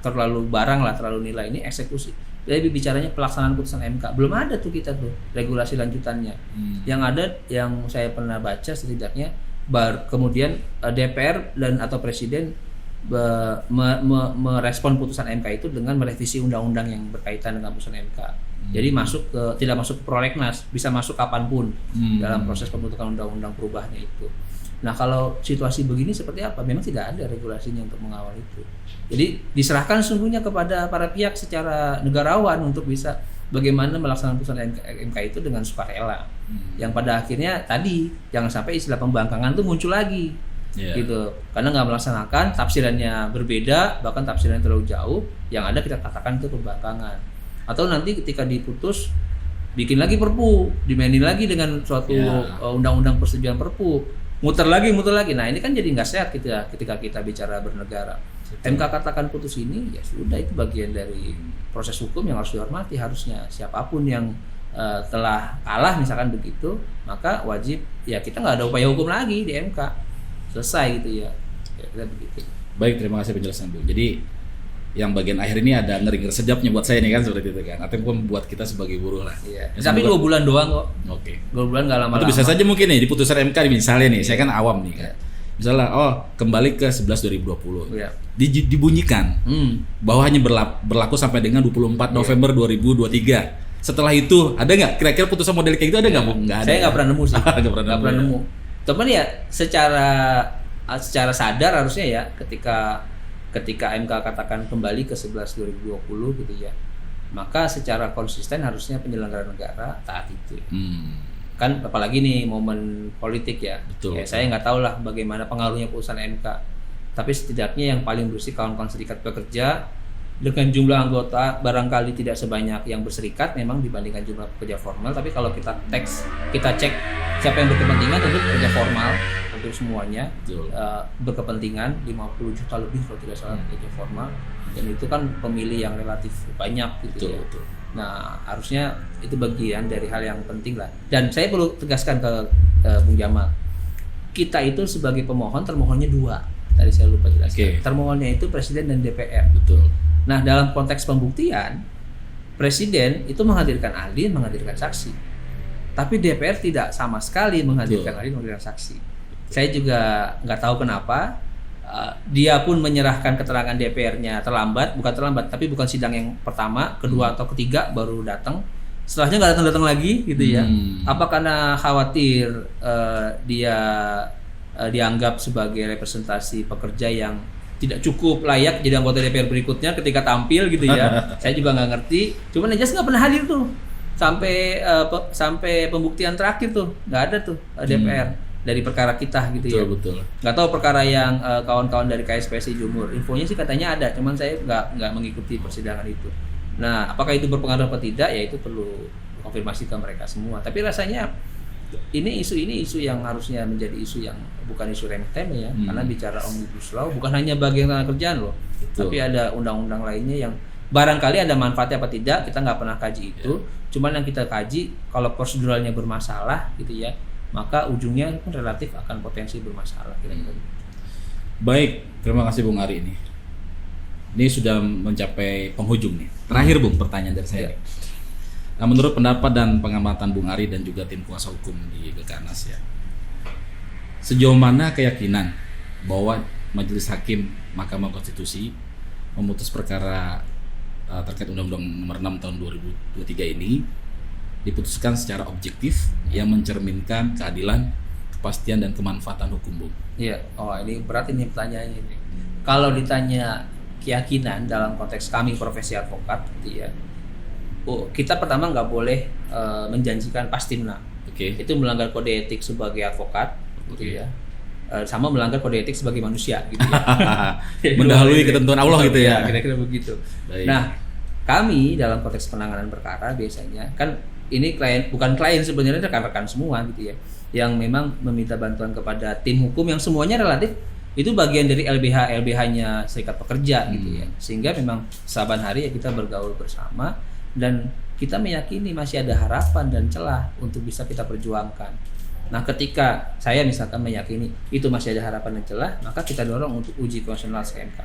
terlalu barang lah, terlalu nilai, ini eksekusi. Jadi bicaranya pelaksanaan putusan MK, belum ada tuh kita tuh regulasi lanjutannya. Yang ada yang saya pernah baca setidaknya kemudian DPR dan atau Presiden merespon putusan MK itu dengan merevisi undang-undang yang berkaitan dengan putusan MK. Jadi tidak masuk ke prolegnas, bisa masuk kapanpun dalam proses pembentukan undang-undang perubahannya itu. Nah, kalau situasi begini seperti apa? Memang tidak ada regulasinya untuk mengawal itu. Jadi diserahkan sungguhnya kepada para pihak secara negarawan untuk bisa bagaimana melaksanakan putusan MK itu dengan sukarela. Yang pada akhirnya tadi jangan sampai istilah pembangkangan itu muncul lagi, gitu. Karena nggak melaksanakan, tafsirannya berbeda, bahkan tafsirannya terlalu jauh. Yang ada kita katakan itu pembangkangan. Atau nanti ketika diputus bikin lagi perpu, dimainin lagi dengan suatu undang-undang persetujuan perpu. Muter lagi. Nah, ini kan jadi nggak sehat gitu ya ketika kita bicara bernegara. MK katakan putus ini, ya sudah, itu bagian dari proses hukum yang harus dihormati harusnya. Siapapun yang telah kalah misalkan begitu, maka wajib ya kita nggak ada upaya hukum lagi di MK. Selesai gitu ya. Kita begitu. Baik, terima kasih penjelasan Bu. Jadi yang bagian akhir ini ada ngeri-ngeri sedapnya buat saya nih kan seperti itu kan, atau pun buat kita sebagai buruh lah. Iya. Tapi 2 bulan doang kok. Oke. 2 bulan nggak lama-lama. Itu bisa saja mungkin nih di putusan MK misalnya nih, saya kan awam nih kan. Misalnya, kembali ke 11/2020. Iya. Dibunyikan bahwa hanya berlaku sampai dengan 24 November 2023. Setelah itu ada nggak kira-kira putusan model kayak gitu ada nggak Bu? Nggak ada. Saya nggak pernah nemu sih. Nggak pernah nemu. Teman ya secara sadar harusnya ya ketika MK katakan kembali ke 11/2020 gitu ya, maka secara konsisten harusnya penyelenggara negara taat itu. Kan apalagi nih momen politik ya. Betul. Saya nggak tahu lah bagaimana pengaruhnya putusan MK, tapi setidaknya yang paling bersih kawan-kawan serikat pekerja dengan jumlah anggota barangkali tidak sebanyak yang berserikat memang dibandingkan jumlah pekerja formal, tapi kalau kita cek siapa yang berkepentingan, tentu pekerja formal untuk semuanya berkepentingan 50 juta lebih kalau tidak salah pekerja formal, dan itu kan pemilih yang relatif banyak gitu. Betul. Nah, harusnya itu bagian dari hal yang penting lah. Dan saya perlu tegaskan ke Bung Jamal, kita itu sebagai pemohon termohonnya 2. Tadi saya lupa jelaskan. Termohonnya itu Presiden dan DPR. Betul. Nah, dalam konteks pembuktian, Presiden itu menghadirkan ahli, menghadirkan saksi. Tapi DPR tidak sama sekali menghadirkan ahli, menghadirkan saksi. Saya juga nggak tahu kenapa dia pun menyerahkan keterangan DPR-nya bukan terlambat, tapi bukan sidang yang pertama, kedua atau ketiga baru datang. Setelahnya nggak datang lagi gitu ya. Apa karena khawatir dia dianggap sebagai representasi pekerja yang tidak cukup layak jadi anggota DPR berikutnya ketika tampil gitu ya. Saya juga nggak ngerti. Cuman aja nggak pernah hadir tuh sampai pembuktian terakhir tuh, nggak ada tuh DPR. dari perkara kita gitu ya. Betul. Nggak tahu perkara yang kawan-kawan dari KSPSI Jumur, infonya sih katanya ada, cuman saya nggak mengikuti persidangan itu. Nah, apakah itu berpengaruh atau tidak? Ya itu perlu konfirmasi ke mereka semua. Tapi rasanya ini isu yang harusnya menjadi isu yang bukan isu remeh-temeh ya, karena bicara omnibus law bukan hanya bagian tenaga kerjaan loh, tapi ada undang-undang lainnya yang barangkali ada manfaatnya apa tidak, kita nggak pernah kaji itu. Cuman yang kita kaji kalau proseduralnya bermasalah gitu ya, maka ujungnya pun relatif akan potensi bermasalah kira-kira. Baik, terima kasih Bung Ari ini. Ini sudah mencapai penghujung nih. Terakhir Bung, pertanyaan dari saya. Nah, menurut pendapat dan pengamatan Bung Ari dan juga tim kuasa hukum di Gekanas ya, sejauh mana keyakinan bahwa Majelis Hakim Mahkamah Konstitusi memutus perkara terkait Undang-Undang Nomor 6 Tahun 2023 ini diputuskan secara objektif yang mencerminkan keadilan, kepastian dan kemanfaatan hukum, Bung? Iya, ini berat ini pertanyaannya ini. Kalau ditanya keyakinan dalam konteks kami profesi advokat, gitu ya, kita pertama nggak boleh menjanjikan pasti menang. Itu melanggar kode etik sebagai advokat, gitu ya. Sama melanggar kode etik sebagai manusia gitu ya. Mendahului ketentuan Allah gitu ya. Kira-kira begitu. Baik. Nah, kami dalam konteks penanganan perkara biasanya kan ini bukan klien sebenarnya, rekan-rekan semua gitu ya, yang memang meminta bantuan kepada tim hukum yang semuanya relatif itu bagian dari LBH-nya Serikat Pekerja gitu ya. Sehingga memang saban hari ya kita bergaul bersama dan kita meyakini masih ada harapan dan celah untuk bisa kita perjuangkan. Nah, ketika saya misalkan meyakini itu masih ada harapan dan celah, maka kita dorong untuk uji konstitusional ke MK.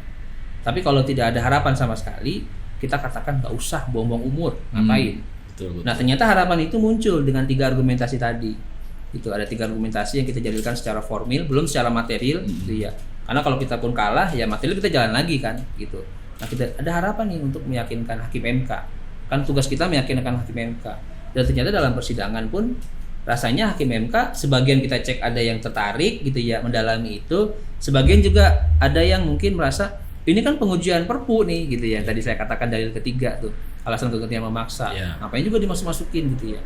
Tapi kalau tidak ada harapan sama sekali, kita katakan nggak usah buang-buang umur, ngapain? Betul. Nah, ternyata harapan itu muncul dengan 3 argumentasi tadi. Itu ada 3 argumentasi yang kita jadikan secara formil, belum secara material, gitu ya. Karena kalau kita pun kalah, ya material kita jalan lagi kan, gitu. Nah, kita ada harapan nih untuk meyakinkan hakim MK. Kan tugas kita meyakinkan hakim MK. Dan ternyata dalam persidangan pun rasanya hakim MK sebagian kita cek ada yang tertarik gitu ya mendalami itu, sebagian juga ada yang mungkin merasa ini kan pengujian perpu nih gitu ya. Tadi saya katakan dalil ketiga tuh, alasan kegentingan memaksa. Ngapain juga dimasuk-masukin gitu ya.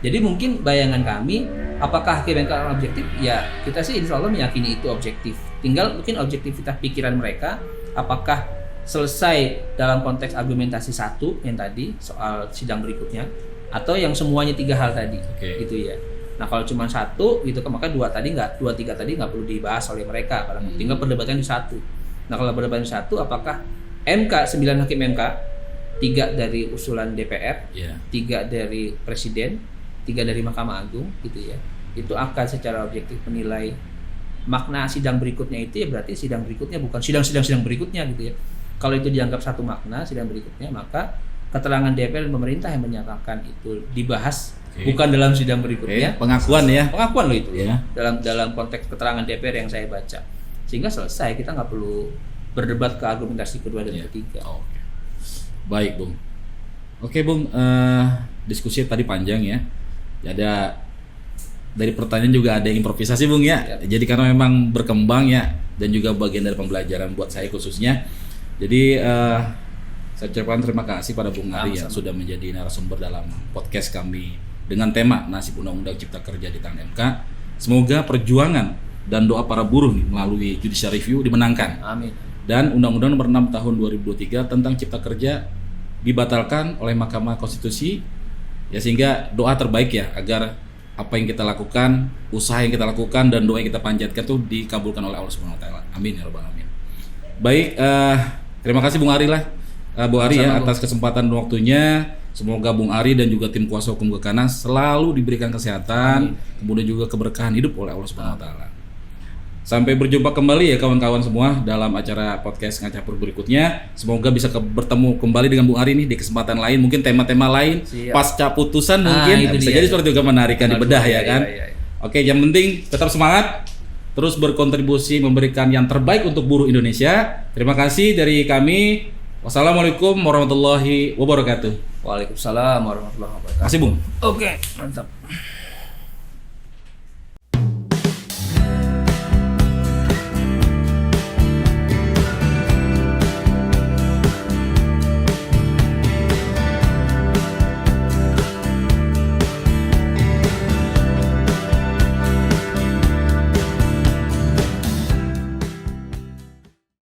Jadi mungkin bayangan kami, apakah hakim MK objektif? Ya kita sih insya Allah meyakini itu objektif. Tinggal mungkin objektivitas pikiran mereka, apakah selesai dalam konteks argumentasi satu yang tadi soal sidang berikutnya, atau yang semuanya 3 hal tadi, gitu ya. Nah kalau cuma satu gitu, maka 2 3 tadi nggak perlu dibahas oleh mereka, tinggal perdebatan di satu. Nah kalau perdebatan di satu, apakah MK 9 hakim MK, 3 dari usulan DPR, 3 dari Presiden, 3 dari Mahkamah Agung, gitu ya, itu akan secara objektif menilai makna sidang berikutnya itu ya berarti sidang berikutnya bukan sidang berikutnya gitu ya. Kalau itu dianggap satu makna sidang berikutnya, maka keterangan DPR dan pemerintah yang menyatakan itu dibahas bukan dalam sidang berikutnya. Pengakuan ya. Pengakuan loh itu ya. Dalam konteks keterangan DPR yang saya baca. Sehingga selesai, kita nggak perlu berdebat ke argumentasi kedua dan ketiga. Baik, Bung. Oke, Bung, diskusi tadi panjang ya. Ada dari pertanyaan juga ada improvisasi, Bung ya. Jadi karena memang berkembang ya, dan juga bagian dari pembelajaran buat saya khususnya. Jadi saya ucapkan terima kasih pada Bung Ari yang sudah menjadi narasumber dalam podcast kami dengan tema nasib Undang-Undang Cipta Kerja di tangan MK. Semoga perjuangan dan doa para buruh nih, melalui judicial review dimenangkan. Amin. Dan Undang-Undang Nomor 6 Tahun 2023 tentang Cipta Kerja dibatalkan oleh Mahkamah Konstitusi. Ya, sehingga doa terbaik ya agar apa yang kita lakukan, usaha yang kita lakukan dan doa yang kita panjatkan itu dikabulkan oleh Allah Subhanahu wa taala. Amin ya rabbal alamin. Baik, terima kasih Bung Ari Bu Ari ya atas kesempatan dan waktunya. Semoga Bung Ari dan juga tim kuasa hukum Gekanas selalu diberikan kesehatan, kemudian juga keberkahan hidup oleh Allah Subhanahu wa taala. Sampai berjumpa kembali ya kawan-kawan semua dalam acara podcast Ngacapur berikutnya. Semoga bisa bertemu kembali dengan Bung Ari nih di kesempatan lain, mungkin tema-tema lain. Pasca putusan mungkin bisa jadi seperti juga menarikkan di bedah ya kan. Oke, yang penting tetap semangat, terus berkontribusi memberikan yang terbaik untuk buruh Indonesia. Terima kasih dari kami. Wassalamualaikum warahmatullahi wabarakatuh. Waalaikumsalam warahmatullahi wabarakatuh. Terima kasih, Bung. Oke, mantap.